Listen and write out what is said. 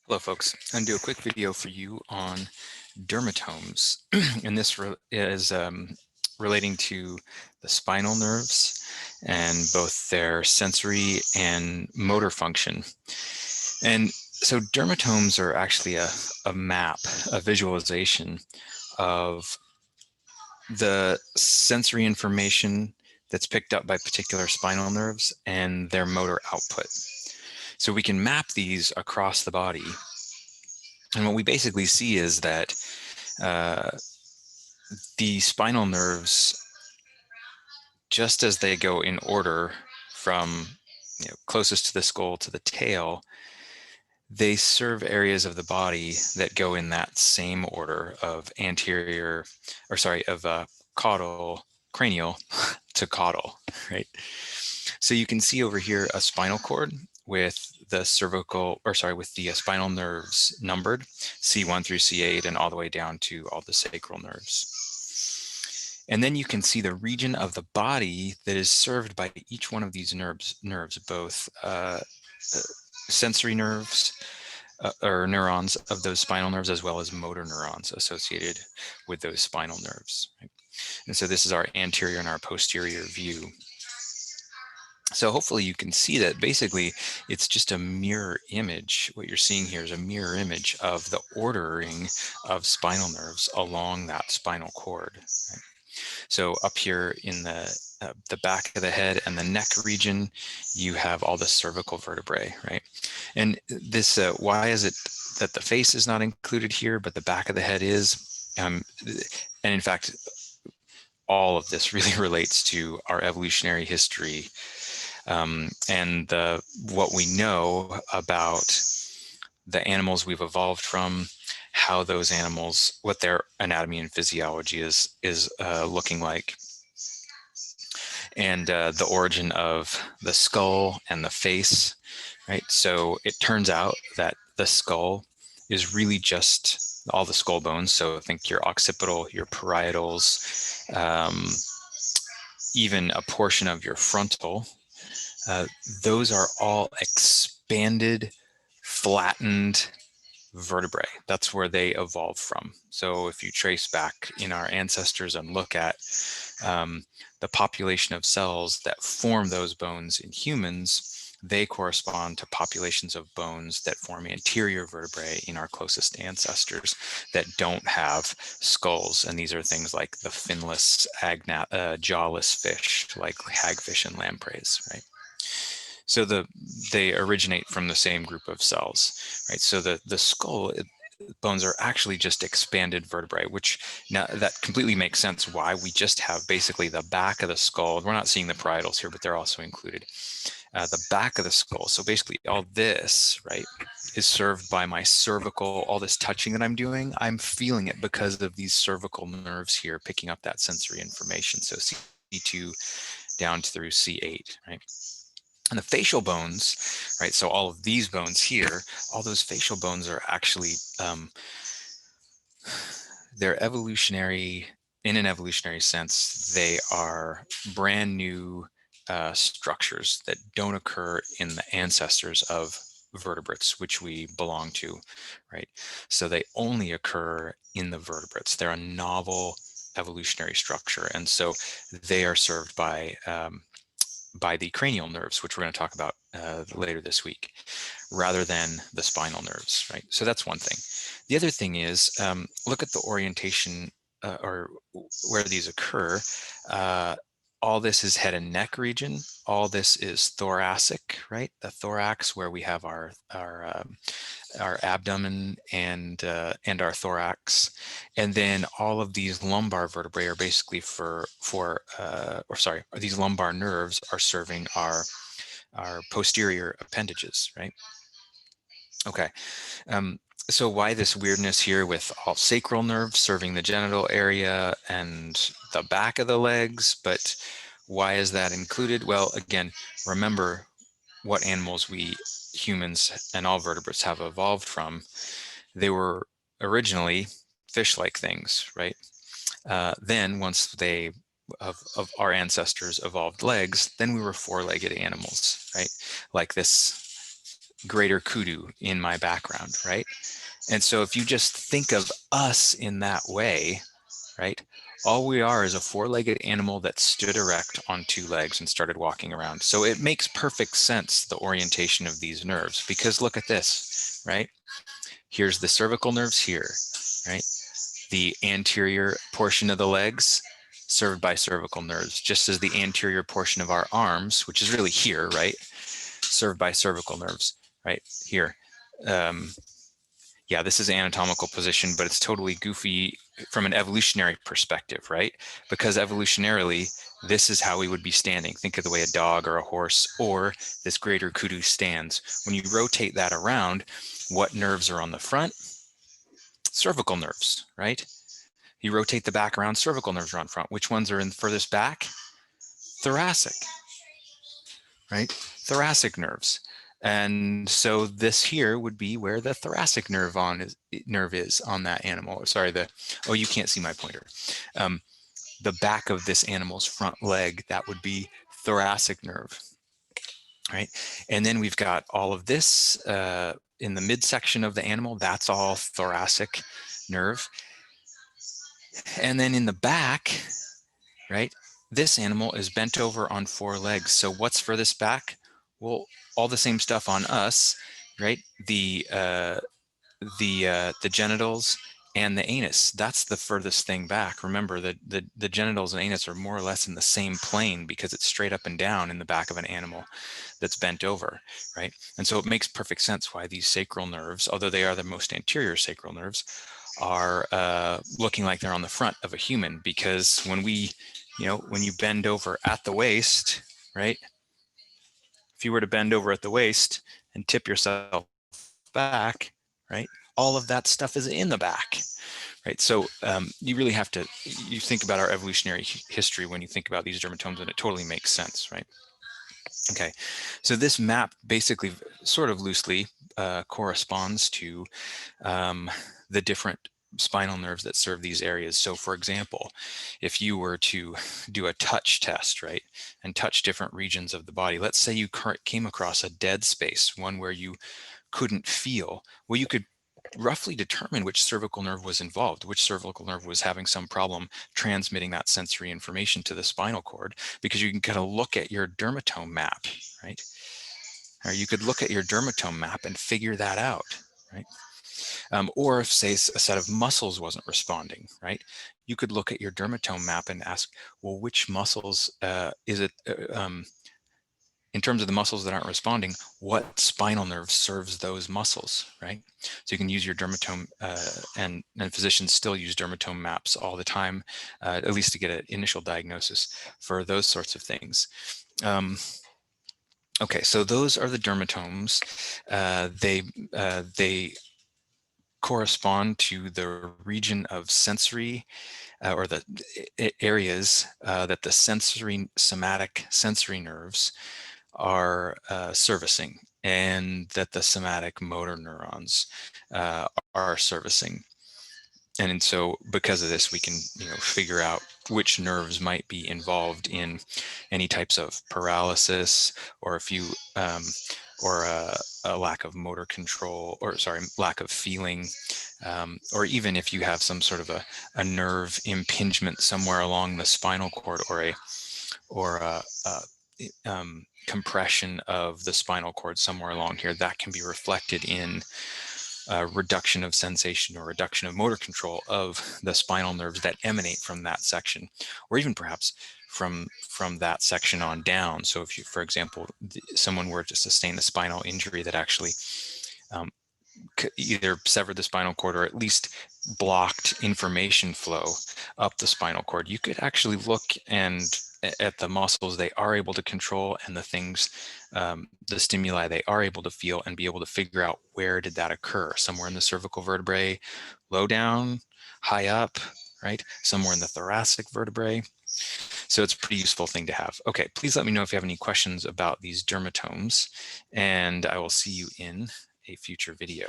Hello folks, I'm going to do a quick video for you on dermatomes and this is relating to the spinal nerves and both their sensory and motor function. And so dermatomes are actually a map, a visualization of the sensory information that's picked up by particular spinal nerves and their motor output. So we can map these across the body. And what we basically see is that uh, the spinal nerves, just as they go in order from closest to the skull to the tail, they serve areas of the body that go in that same order of caudal, cranial to caudal, right? So you can see over here a spinal cord with the spinal nerves numbered, C1 through C8, and all the way down to all the sacral nerves. And then you can see the region of the body that is served by each one of these nerves, both sensory nerves or neurons of those spinal nerves, as well as motor neurons associated with those spinal nerves. Right? And so this is our anterior and our posterior view. So hopefully you can see that basically it's just a mirror image. What you're seeing here is a mirror image of the ordering of spinal nerves along that spinal cord. Right? So up here in the back of the head and the neck region, you have all the cervical vertebrae, right? And this, why is it that the face is not included here, but the back of the head is? And in fact, all of this really relates to our evolutionary history and what we know about the animals we've evolved from, how those animals, what their anatomy and physiology is looking like, and the origin of the skull and the face, right? So it turns out that the skull is really just all the skull bones. So think your occipital, your parietals, even a portion of your frontal. Those are all expanded, flattened vertebrae. That's where they evolved from. So if you trace back in our ancestors and look at the population of cells that form those bones in humans, they correspond to populations of bones that form anterior vertebrae in our closest ancestors that don't have skulls. And these are things like the finless, jawless fish, like hagfish and lampreys, right? So they originate from the same group of cells, right? So the skull bones are actually just expanded vertebrae, which now that completely makes sense why we just have basically the back of the skull. We're not seeing the parietals here, but they're also included. The back of the skull. So basically all this, right, is served by my cervical, all this touching that I'm doing, I'm feeling it because of these cervical nerves here picking up that sensory information. So C2 down through C8, right? And the facial bones, right? So all of these bones here, all those facial bones are actually, they're evolutionary, in an evolutionary sense, they are brand new structures that don't occur in the ancestors of vertebrates, which we belong to, right? So they only occur in the vertebrates. They're a novel evolutionary structure. And so they are served by the cranial nerves, which we're going to talk about later this week, rather than the spinal nerves, right? So that's one thing. The other thing is look at the orientation or where these occur. All this is head and neck region. All this is thoracic, right? The thorax, where we have our abdomen and our thorax, and then all of these lumbar vertebrae are basically these lumbar nerves are serving our posterior appendages, right? Okay. So why this weirdness here with all sacral nerves serving the genital area and the back of the legs, but why is that included? Well, again, remember what animals we humans and all vertebrates have evolved from. They were originally fish-like things, right? Then once they of our ancestors evolved legs, then we were four-legged animals, right? Like this greater kudu in my background, right? And so if you just think of us in that way, right? All we are is a four-legged animal that stood erect on two legs and started walking around. So it makes perfect sense, the orientation of these nerves, because look at this, right? Here's the cervical nerves here, right? The anterior portion of the legs served by cervical nerves, just as the anterior portion of our arms, which is really here, right? Served by cervical nerves, right? Here. Yeah, this is anatomical position, but it's totally goofy from an evolutionary perspective, right? Because evolutionarily, this is how we would be standing. Think of the way a dog or a horse or this greater kudu stands. When you rotate that around, what nerves are on the front? Cervical nerves, right? You rotate the back around, cervical nerves are on front. Which ones are in furthest back? Thoracic, right? Thoracic nerves. And so this here would be where the thoracic nerve is on that animal. Sorry, oh, you can't see my pointer. The back of this animal's front leg, that would be thoracic nerve, right? And then we've got all of this in the midsection of the animal, that's all thoracic nerve. And then in the back, right, this animal is bent over on four legs. So what's furthest back? Well, all the same stuff on us, right? The genitals and the anus. That's the furthest thing back. Remember that the genitals and anus are more or less in the same plane because it's straight up and down in the back of an animal that's bent over, right? And so it makes perfect sense why these sacral nerves, although they are the most anterior sacral nerves, are looking like they're on the front of a human, because when you bend over at the waist, right? If you were to bend over at the waist and tip yourself back, right? All of that stuff is in the back, right? So you really have to, you think about our evolutionary history when you think about these dermatomes, and it totally makes sense, right? Okay, so this map basically sort of loosely corresponds to the different spinal nerves that serve these areas. So for example, if you were to do a touch test, right, and touch different regions of the body, let's say you came across a dead space, one where you couldn't feel, well, you could roughly determine which cervical nerve was involved, which cervical nerve was having some problem transmitting that sensory information to the spinal cord, because you can kind of look at your dermatome map, right? Or you could look at your dermatome map and figure that out, right? Or if, say, a set of muscles wasn't responding, right? You could look at your dermatome map and ask, well, which muscles is it, in terms of the muscles that aren't responding, what spinal nerve serves those muscles, right? So you can use your dermatome, and physicians still use dermatome maps all the time, at least to get an initial diagnosis for those sorts of things. Okay, so those are the dermatomes. They correspond to the region of sensory, or the areas that the somatic sensory nerves are servicing, and that the somatic motor neurons are servicing. And so because of this, we can figure out which nerves might be involved in any types of paralysis, or if you or a lack of motor control, or sorry, lack of feeling, or even if you have some sort of a nerve impingement somewhere along the spinal cord, or a compression of the spinal cord somewhere along here, that can be reflected in reduction of sensation or reduction of motor control of the spinal nerves that emanate from that section, or even perhaps from that section on down. So if you, for example, someone were to sustain a spinal injury that actually either severed the spinal cord or at least blocked information flow up the spinal cord, you could actually look at the muscles they are able to control, and the things, the stimuli they are able to feel, and be able to figure out where did that occur, somewhere in the cervical vertebrae, low down, high up, right? Somewhere in the thoracic vertebrae. So it's a pretty useful thing to have. Okay, please let me know if you have any questions about these dermatomes, and I will see you in a future video.